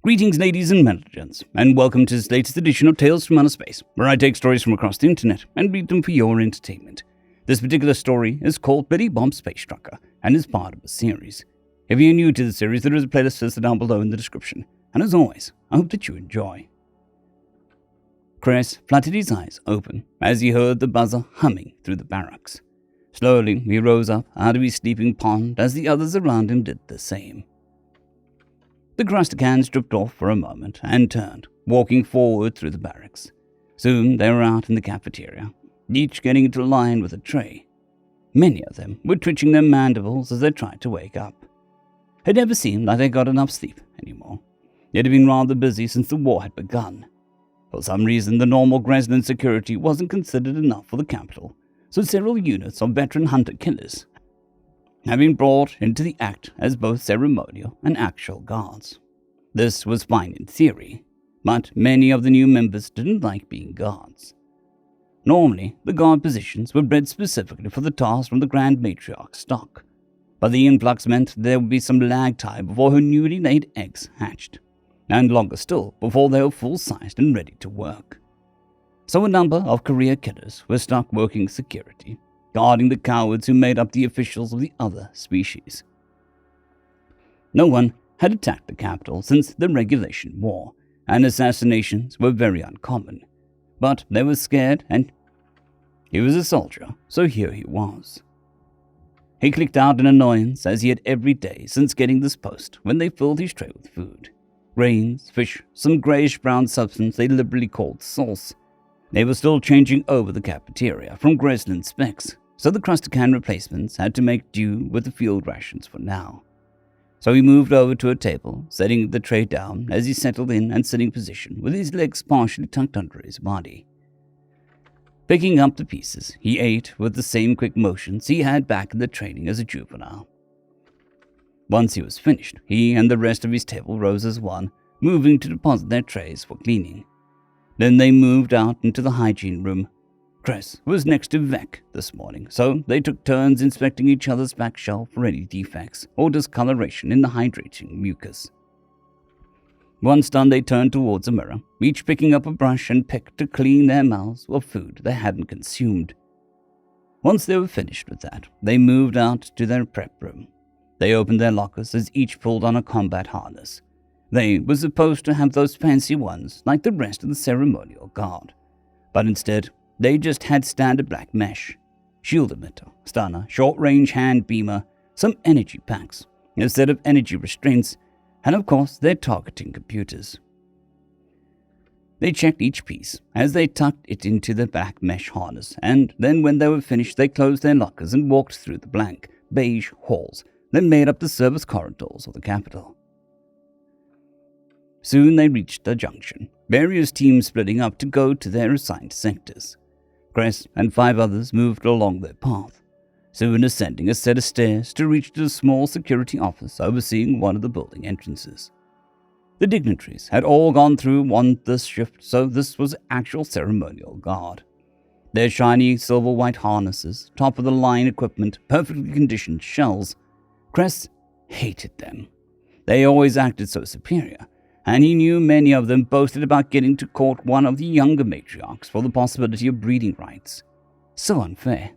Greetings, ladies and gents, and welcome to this latest edition of Tales from Outer Space, where I take stories from across the internet and read them for your entertainment. This particular story is called Billy Bob's Space Trucker and is part of a series. If you're new to the series, there is a playlist listed down below in the description, and as always, I hope that you enjoy. Chris fluttered his eyes open as he heard the buzzer humming through the barracks. Slowly, he rose up out of his sleeping pond as the others around him did the same. The Crusticans stripped off for a moment and turned, walking forward through the barracks. Soon they were out in the cafeteria, each getting into line with a tray. Many of them were twitching their mandibles as they tried to wake up. It never seemed like they got enough sleep anymore. It had been rather busy since the war had begun. For some reason, the normal Gresland security wasn't considered enough for the capital, so several units of veteran hunter-killers had been brought into the act as both ceremonial and actual guards. This was fine in theory, but many of the new members didn't like being guards. Normally, the guard positions were bred specifically for the task from the Grand Matriarch's stock, but the influx meant there would be some lag time before her newly laid eggs hatched, and longer still before they were full-sized and ready to work. So a number of career killers were stuck working security, guarding the cowards who made up the officials of the other species. No one had attacked the capital since the Regulation War, and assassinations were very uncommon, but they were scared, and he was a soldier, so here he was. He clicked out in annoyance as he had every day since getting this post when they filled his tray with food. Grains, fish, some greyish-brown substance they liberally called sauce. They were still changing over the cafeteria from Gresland specs, so the Crustican replacements had to make do with the field rations for now. So he moved over to a table, setting the tray down as he settled in and sitting position with his legs partially tucked under his body. Picking up the pieces, he ate with the same quick motions he had back in the training as a juvenile. Once he was finished, he and the rest of his table rose as one, moving to deposit their trays for cleaning. Then they moved out into the hygiene room. Chris was next to Vec this morning, so they took turns inspecting each other's back shelf for any defects or discoloration in the hydrating mucus. Once done, they turned towards a mirror, each picking up a brush and pick to clean their mouths of food they hadn't consumed. Once they were finished with that, they moved out to their prep room. They opened their lockers as each pulled on a combat harness. They were supposed to have those fancy ones like the rest of the ceremonial guard, but instead, they just had standard black mesh, shield emitter, stunner, short-range hand beamer, some energy packs, a set of energy restraints, and of course their targeting computers. They checked each piece as they tucked it into the black mesh harness, and then when they were finished they closed their lockers and walked through the blank, beige halls that made up the service corridors of the capital. Soon they reached a junction, various teams splitting up to go to their assigned sectors. Chris and 5 others moved along their path, soon ascending a set of stairs to reach the small security office overseeing one of the building entrances. The dignitaries had all gone through on this shift, so this was actual ceremonial guard. Their shiny silver-white harnesses, top-of-the-line equipment, perfectly conditioned shells. Chris hated them. They always acted so superior, and he knew many of them boasted about getting to court one of the younger matriarchs for the possibility of breeding rights. So unfair.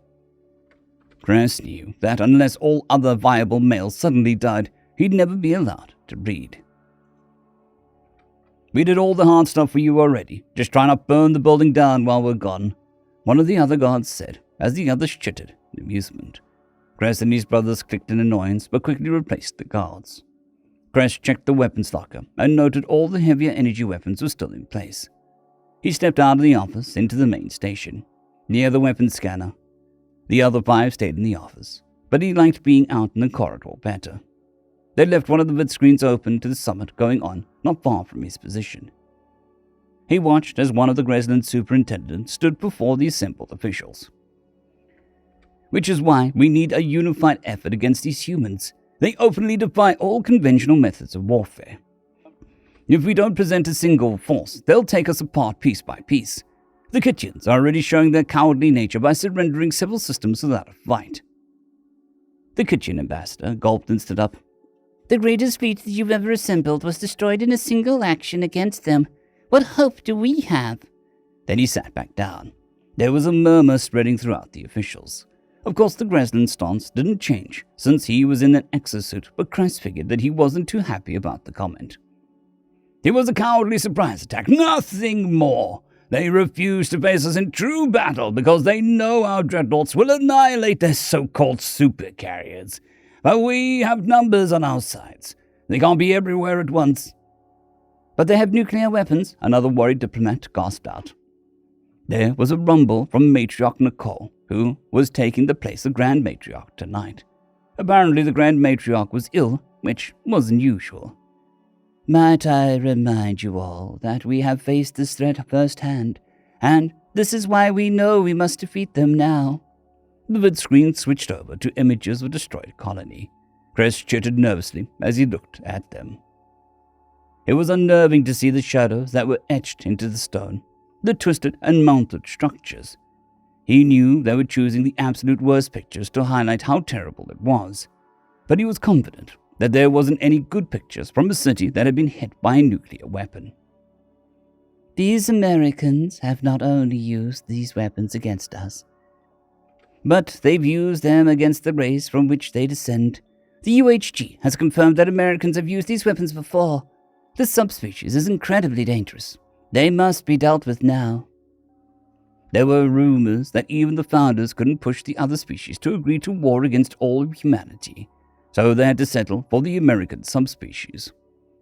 Chris knew that unless all other viable males suddenly died, he'd never be allowed to breed. "We did all the hard stuff for you already, just try not burn the building down while we're gone," one of the other guards said, as the others chittered in amusement. Chris and his brothers clicked in annoyance, but quickly replaced the guards. Chris checked the weapons locker and noted all the heavier energy weapons were still in place. He stepped out of the office into the main station, near the weapons scanner. The other 5 stayed in the office, but he liked being out in the corridor better. They left one of the vid screens open to the summit going on not far from his position. He watched as one of the Gresland superintendents stood before the assembled officials. "Which is why we need a unified effort against these humans. They openly defy all conventional methods of warfare. If we don't present a single force, they'll take us apart piece by piece. The Kitchens are already showing their cowardly nature by surrendering several systems without a fight." The Kitchen ambassador gulped and stood up. The greatest fleet that you've ever assembled was destroyed in a single action against them. What hope do we have?" Then he sat back down. There was a murmur spreading throughout the officials. Of course, the Greslin stance didn't change since he was in an exosuit, but Christ figured that he wasn't too happy about the comment. "It was a cowardly surprise attack, nothing more. They refuse to face us in true battle because they know our dreadnoughts will annihilate their so-called supercarriers. But we have numbers on our sides. They can't be everywhere at once." "But they have nuclear weapons," another worried diplomat gasped out. There was a rumble from Matriarch Nicole, who was taking the place of Grand Matriarch tonight. Apparently the Grand Matriarch was ill, which wasn't usual. "Might I remind you all that we have faced this threat firsthand, and this is why we know we must defeat them now." The vid screen switched over to images of a destroyed colony. Chris chittered nervously as he looked at them. It was unnerving to see the shadows that were etched into the stone, the twisted and mounted structures. He knew they were choosing the absolute worst pictures to highlight how terrible it was, but he was confident that there wasn't any good pictures from a city that had been hit by a nuclear weapon. "These Americans have not only used these weapons against us, but they've used them against the race from which they descend. The UHG has confirmed that Americans have used these weapons before. This subspecies is incredibly dangerous. They must be dealt with now." There were rumors that even the founders couldn't push the other species to agree to war against all of humanity, so they had to settle for the American subspecies.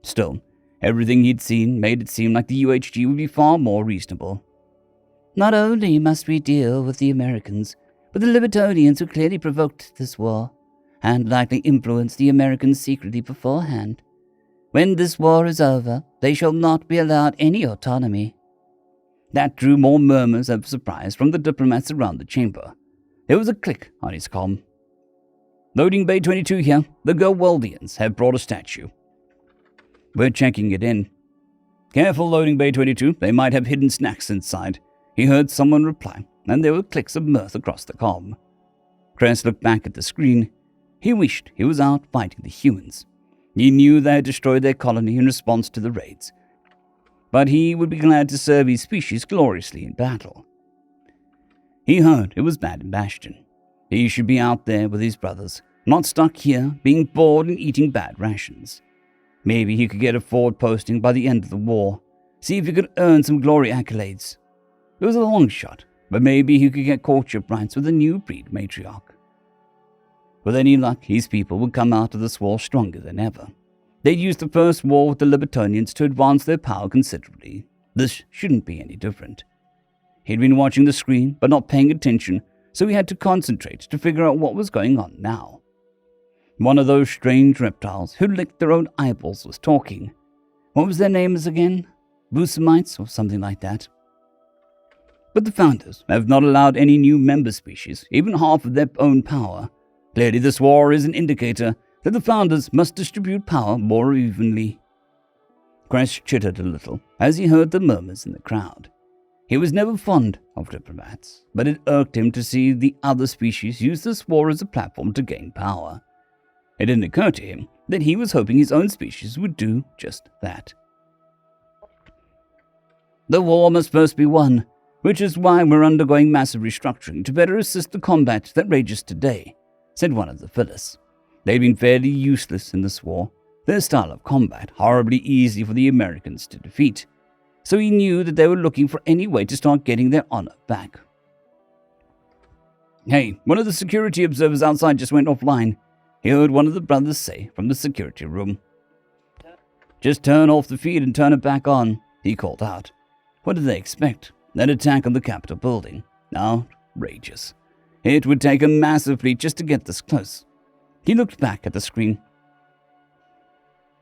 Still, everything he'd seen made it seem like the UHG would be far more reasonable. "Not only must we deal with the Americans, but the Libertonians who clearly provoked this war, and likely influenced the Americans secretly beforehand. When this war is over, they shall not be allowed any autonomy." That drew more murmurs of surprise from the diplomats around the chamber. There was a click on his comm. "Loading Bay 22 here. The Gerwaldians have brought a statue. We're checking it in." "Careful, Loading Bay 22. They might have hidden snacks inside," he heard someone reply, and there were clicks of mirth across the comm. Kress looked back at the screen. He wished he was out fighting the humans. He knew they had destroyed their colony in response to the raids, but he would be glad to serve his species gloriously in battle. He heard it was bad in Bastion. He should be out there with his brothers, not stuck here, being bored and eating bad rations. Maybe he could get a forward posting by the end of the war, see if he could earn some glory accolades. It was a long shot, but maybe he could get courtship rights with a new breed matriarch. With any luck, his people would come out of this war stronger than ever. They'd used the first war with the Libertonians to advance their power considerably. This shouldn't be any different. He'd been watching the screen, but not paying attention, so he had to concentrate to figure out what was going on now. One of those strange reptiles who licked their own eyeballs was talking. What was their names again? Busamites or something like that. But the founders have not allowed any new member species, even half of their own power. Clearly this war is an indicator that the founders must distribute power more evenly. Kress chittered a little as he heard the murmurs in the crowd. He was never fond of diplomats, but it irked him to see the other species use this war as a platform to gain power. It didn't occur to him that he was hoping his own species would do just that. "The war must first be won, which is why we're undergoing massive restructuring to better assist the combat that rages today," said one of the fillers. They'd been fairly useless in this war, their style of combat horribly easy for the Americans to defeat, so he knew that they were looking for any way to start getting their honor back. "Hey, one of the security observers outside just went offline," he heard one of the brothers say from the security room. "Just turn off the feed and turn it back on," he called out. What did they expect? An attack on the Capitol building? Outrageous. It would take a massive fleet just to get this close. He looked back at the screen.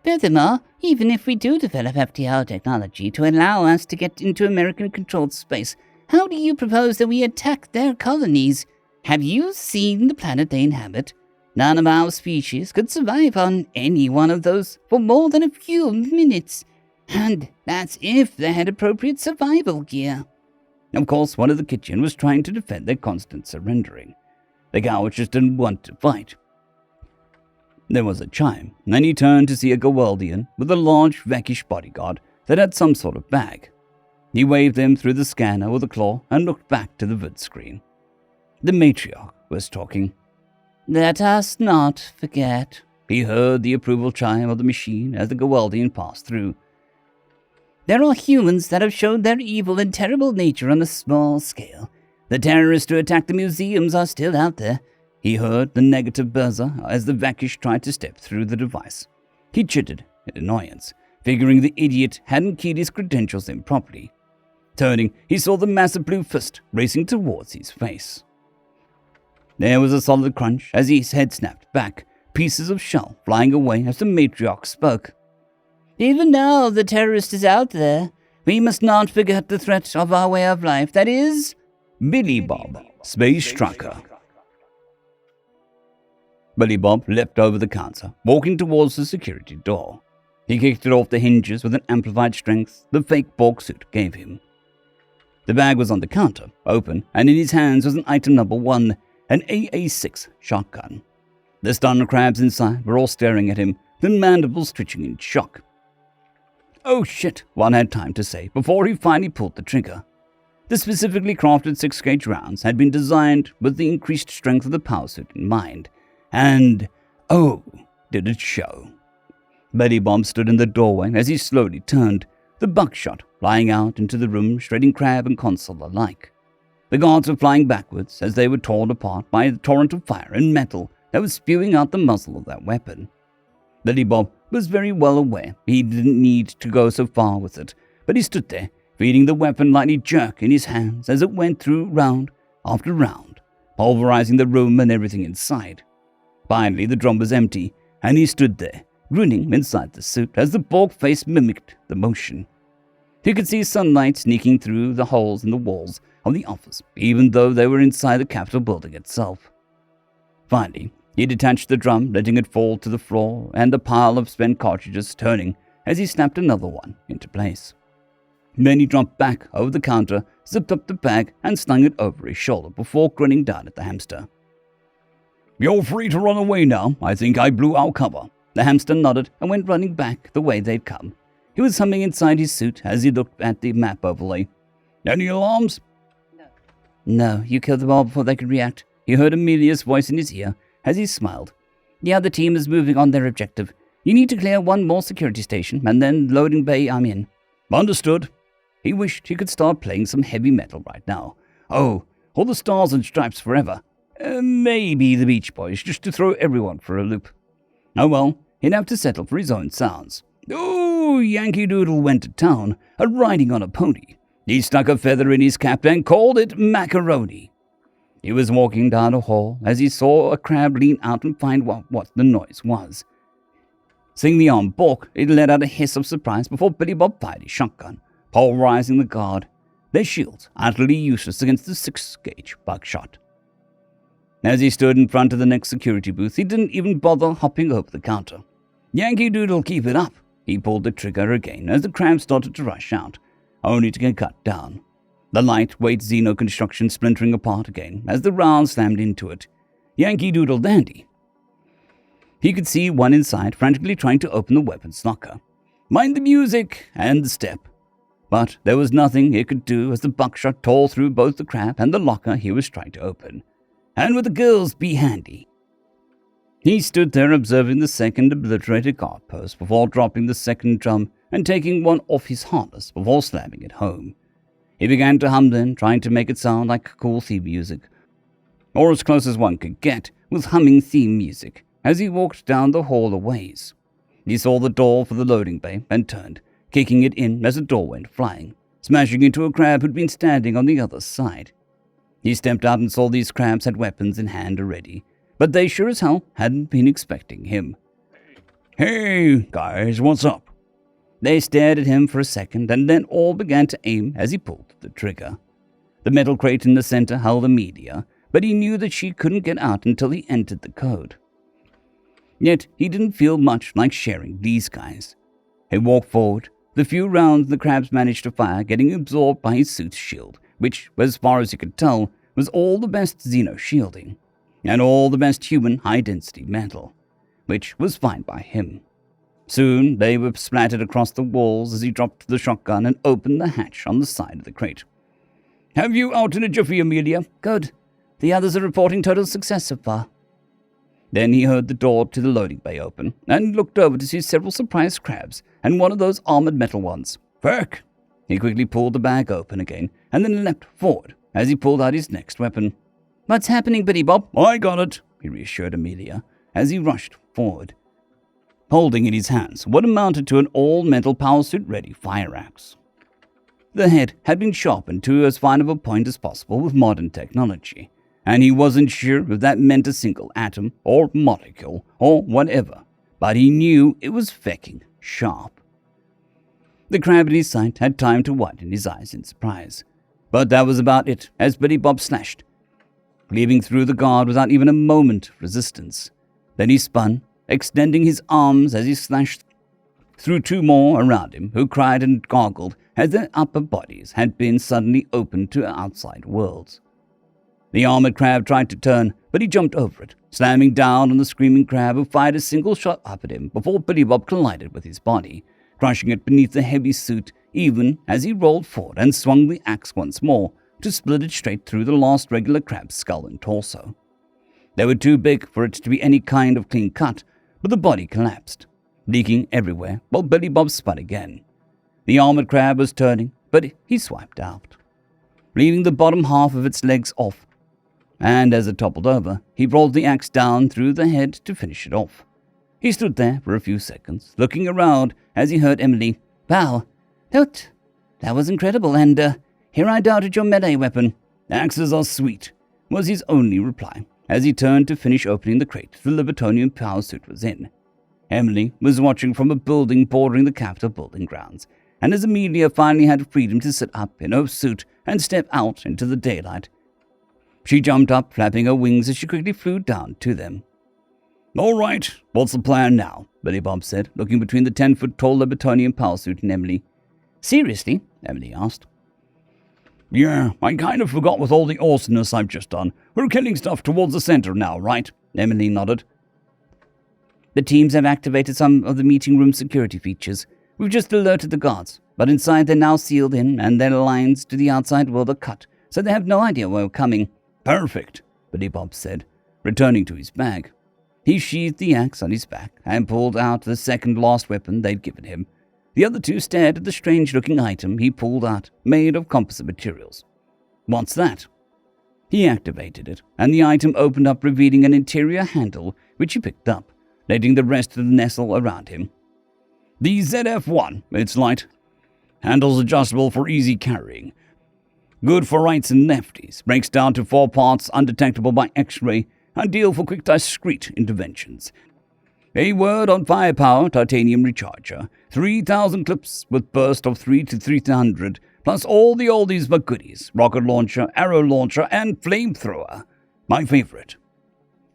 "Furthermore, even if we do develop FTL technology to allow us to get into American-controlled space, how do you propose that we attack their colonies? Have you seen the planet they inhabit? None of our species could survive on any one of those for more than a few minutes. And that's if they had appropriate survival gear." Of course, one of the kitchen was trying to defend their constant surrendering. The cowards just didn't want to fight. There was a chime, and he turned to see a Geweldian with a large, veckish bodyguard that had some sort of bag. He waved them through the scanner with a claw and looked back to the vid screen. The matriarch was talking. "Let us not forget." He heard the approval chime of the machine as the Geweldian passed through. "There are humans that have shown their evil and terrible nature on a small scale. The terrorists who attacked the museums are still out there." He heard the negative buzzer as the Vakish tried to step through the device. He chittered in annoyance, figuring the idiot hadn't keyed his credentials in properly. Turning, he saw the massive blue fist racing towards his face. There was a solid crunch as his head snapped back, pieces of shell flying away as the matriarch spoke. "Even now the terrorist is out there. We must not forget the threat of our way of life, that is... Billy Bob, Space Trucker." Billy Bob leapt over the counter, walking towards the security door. He kicked it off the hinges with an amplified strength the fake Borg suit gave him. The bag was on the counter, open, and in his hands was an item number 1, an AA-6 shotgun. The stunned crabs inside were all staring at him, their mandibles twitching in shock. "Oh shit," one had time to say before he finally pulled the trigger. The specifically crafted 6-gauge rounds had been designed with the increased strength of the power suit in mind. And, oh, did it show. Billy Bob stood in the doorway as he slowly turned, the buckshot flying out into the room, shredding crab and console alike. The guards were flying backwards as they were torn apart by the torrent of fire and metal that was spewing out the muzzle of that weapon. Billy Bob was very well aware he didn't need to go so far with it, but he stood there, feeling the weapon lightly jerk in his hands as it went through round after round, pulverizing the room and everything inside. Finally, the drum was empty, and he stood there, grinning inside the suit as the Borg face mimicked the motion. He could see sunlight sneaking through the holes in the walls of the office, even though they were inside the Capitol building itself. Finally, he detached the drum, letting it fall to the floor, and the pile of spent cartridges turning as he snapped another one into place. Then he dropped back over the counter, zipped up the bag, and slung it over his shoulder before grinning down at the hamster. "You're free to run away now. I think I blew our cover." The hamster nodded and went running back the way they'd come. He was humming inside his suit as he looked at the map overlay. "Any alarms?" No, you killed them all before they could react." He heard Amelia's voice in his ear as he smiled. "The other team is moving on their objective. You need to clear one more security station, and then loading bay I'm in." "Understood." He wished he could start playing some heavy metal right now. Oh, all the Stars and Stripes forever. Maybe the Beach Boys, just to throw everyone for a loop. Oh well, he'd have to settle for his own sounds. Oh, Yankee Doodle went to town, riding on a pony. He stuck a feather in his cap and called it macaroni. He was walking down a hall as he saw a crab lean out and find what the noise was. Seeing the armed Borg, it let out a hiss of surprise before Billy Bob fired his shotgun, pulverizing the guard, their shields utterly useless against the 6-gauge buckshot. As he stood in front of the next security booth, he didn't even bother hopping over the counter. "Yankee Doodle, keep it up." He pulled the trigger again as the crab started to rush out, only to get cut down. The lightweight Xeno construction splintering apart again as the round slammed into it. Yankee Doodle dandy. He could see one inside frantically trying to open the weapons locker. Mind the music and the step. But there was nothing he could do as the buckshot tore through both the crab and the locker he was trying to open. And would the girls be handy? He stood there observing the second obliterated guard post before dropping the second drum and taking one off his harness before slamming it home. He began to hum then, trying to make it sound like cool theme music, or as close as one could get with humming theme music, as he walked down the hall a ways. He saw the door for the loading bay and turned, kicking it in as the door went flying, smashing into a crab who'd been standing on the other side. He stepped out and saw these crabs had weapons in hand already, but they sure as hell hadn't been expecting him. "Hey, guys, what's up?" They stared at him for a second and then all began to aim as he pulled the trigger. The metal crate in the center held Amelia, but he knew that she couldn't get out until he entered the code. Yet he didn't feel much like sharing these guys. He walked forward, the few rounds the crabs managed to fire getting absorbed by his suit's shield, which, as far as he could tell, was all the best Xeno shielding, and all the best human high-density metal. which was fine by him. Soon they were splattered across the walls as he dropped the shotgun and opened the hatch on the side of the crate. "Have you out in a jiffy, Amelia?" "Good. The others are reporting total success so far." Then he heard the door to the loading bay open and looked over to see several surprised crabs and one of those armored metal ones. "Fuck!" He quickly pulled the bag open again and then leapt forward as he pulled out his next weapon. "What's happening, Billy Bob?" "I got it," he reassured Amelia as he rushed forward, holding in his hands what amounted to an all-metal power-suit-ready fire axe. The head had been sharpened to as fine of a point as possible with modern technology, and he wasn't sure if that meant a single atom or molecule or whatever, but he knew it was fecking sharp. The crab at his side had time to widen his eyes in surprise, but that was about it as Billy Bob slashed, cleaving through the guard without even a moment of resistance. Then he spun, extending his arms as he slashed through two more around him, who cried and gargled as their upper bodies had been suddenly opened to outside worlds. The armored crab tried to turn, but he jumped over it, slamming down on the screaming crab, who fired a single shot up at him before Billy Bob collided with his body, crushing it beneath the heavy suit even as he rolled forward and swung the axe once more to split it straight through the last regular crab's skull and torso. They were too big for it to be any kind of clean cut, but the body collapsed, leaking everywhere while Billy Bob spun again. The armored crab was turning, but he swiped out, leaving the bottom half of its legs off, and as it toppled over, he rolled the axe down through the head to finish it off. He stood there for a few seconds, looking around as he heard Emily, "Wow, that was incredible, and here I doubted your melee weapon." "Axes are sweet," was his only reply, as he turned to finish opening the crate the Libertonian power suit was in. Emily was watching from a building bordering the Capitol building grounds, and as Amelia finally had freedom to sit up in her suit and step out into the daylight, she jumped up, flapping her wings as she quickly flew down to them. "All right, what's the plan now?" Billy Bob said, looking between the 10-foot-tall Libertonian power suit and Emily. "Seriously?" Emily asked. "Yeah, I kind of forgot with all the awesomeness I've just done. We're killing stuff towards the center now, right?" Emily nodded. "The teams have activated some of the meeting room security features. We've just alerted the guards, but inside they're now sealed in and their lines to the outside world are cut, so they have no idea where we're coming." "Perfect," Billy Bob said, returning to his bag. He sheathed the axe on his back and pulled out the second last weapon they'd given him. The other two stared at the strange-looking item he pulled out, made of composite materials. "What's that?" He activated it, and the item opened up, revealing an interior handle, which he picked up, letting the rest of the nestle around him. "The ZF-1, it's light. Handle's adjustable for easy carrying. Good for rights and lefties, breaks down to 4 parts, undetectable by X-ray, ideal for quick discrete interventions. A word on firepower, titanium recharger, 3,000 clips with burst of 3 to 300, plus all the oldies but goodies, rocket launcher, arrow launcher, and flamethrower. My favorite."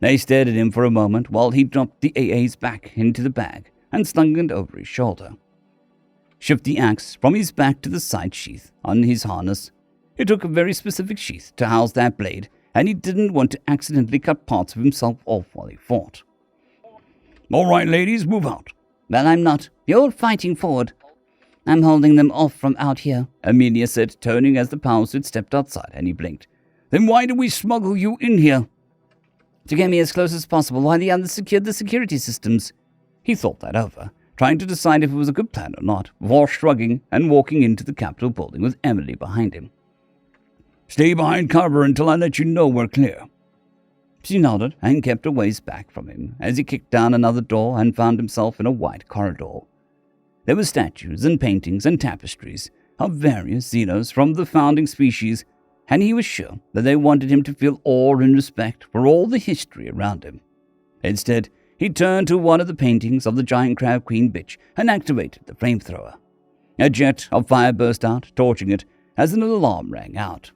They stared at him for a moment while he dropped the AAs back into the bag and slung it over his shoulder. Shift the axe from his back to the side sheath on his harness. It took a very specific sheath to house that blade, and he didn't want to accidentally cut parts of himself off while he fought. "All right, ladies, move out." "Well, I'm not. You're fighting forward." "I'm holding them off from out here," Amelia said, turning as the power suit stepped outside, and he blinked. "Then why do we smuggle you in here?" "To get me as close as possible while the others secured the security systems." He thought that over, trying to decide if it was a good plan or not, before shrugging and walking into the Capitol building with Emily behind him. "Stay behind cover until I let you know we're clear." She nodded and kept a ways back from him as he kicked down another door and found himself in a wide corridor. There were statues and paintings and tapestries of various Xenos from the founding species, and he was sure that they wanted him to feel awe and respect for all the history around him. Instead, he turned to one of the paintings of the giant crab queen bitch and activated the flamethrower. A jet of fire burst out, torching it as an alarm rang out.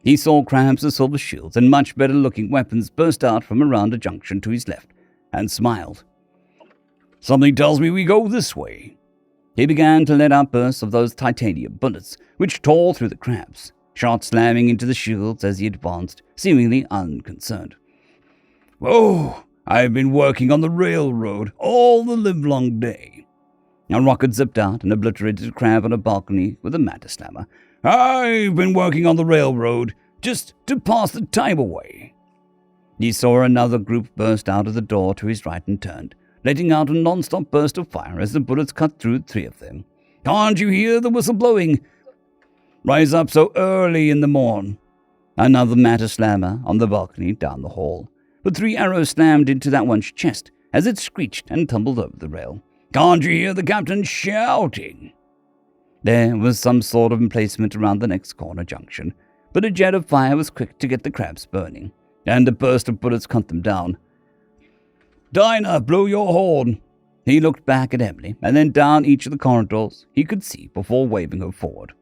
He saw crabs with silver shields and much better-looking weapons burst out from around a junction to his left, and smiled. "Something tells me we go this way." He began to let out bursts of those titanium bullets, which tore through the crabs, shots slamming into the shields as he advanced, seemingly unconcerned. "Whoa, I've been working on the railroad all the livelong day. A rocket zipped out and obliterated a crab on a balcony with a matter slammer. I've been working on the railroad just to pass the time away. He saw another group burst out of the door to his right and turned, letting out a non-stop burst of fire as the bullets cut through 3 of them. Can't you hear the whistle blowing? Rise up so early in the morn. Another matter slammer on the balcony down the hall, but 3 arrows slammed into that one's chest as it screeched and tumbled over the rail. Can't you hear the captain shouting? There was some sort of emplacement around the next corner junction, but a jet of fire was quick to get the crabs burning, and a burst of bullets cut them down. Dinah, blow your horn. He looked back at Emily, and then down each of the corridors he could see before waving her forward.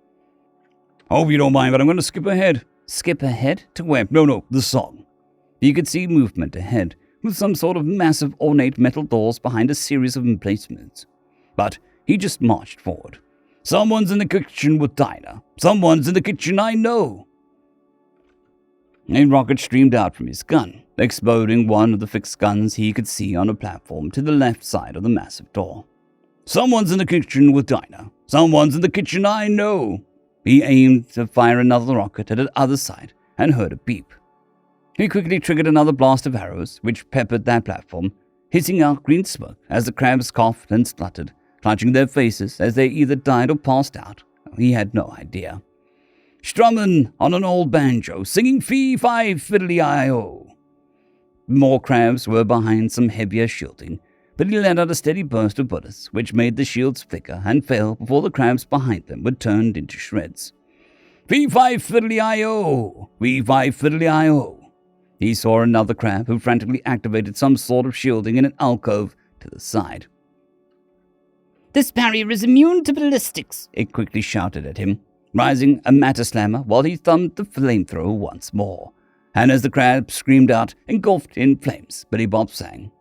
Hope you don't mind, but I'm going to skip ahead. Skip ahead? To where? No, the song. He could see movement ahead, with some sort of massive ornate metal doors behind a series of emplacements. But he just marched forward. Someone's in the kitchen with Dinah. Someone's in the kitchen, I know. A rocket streamed out from his gun, exploding one of the fixed guns he could see on a platform to the left side of the massive door. Someone's in the kitchen with Dinah. Someone's in the kitchen, I know. He aimed to fire another rocket at the other side and heard a beep. He quickly triggered another blast of arrows, which peppered that platform, hissing out green smoke as the crabs coughed and spluttered, clutching their faces as they either died or passed out. He had no idea. Strummin' on an old banjo, singing fee-fi-fiddly-I-O. More crabs were behind some heavier shielding, but he let out a steady burst of bullets, which made the shields flicker and fail before the crabs behind them were turned into shreds. Fee-fi-fiddly-I-O! Fee-fi-fiddly-I-O! He saw another crab who frantically activated some sort of shielding in an alcove to the side. This barrier is immune to ballistics, it quickly shouted at him, rising a matter slammer while he thumbed the flamethrower once more. And as the crab screamed out, engulfed in flames, Billy Bob sang,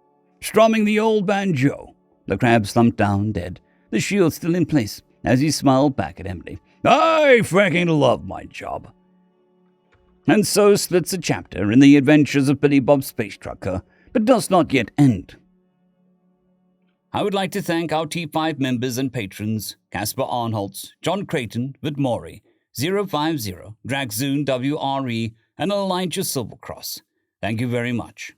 strumming the old banjo. The crab slumped down dead, the shield still in place, as he smiled back at Emily. I fracking love my job. And so splits a chapter in the adventures of Billy Bob's space trucker, but does not yet end. I would like to thank our T5 members and patrons, Casper Arnholtz, Jon Creighton, W.R.E, 050, Dragzoon W.R.E, and Elijah Silvercross. Thank you very much.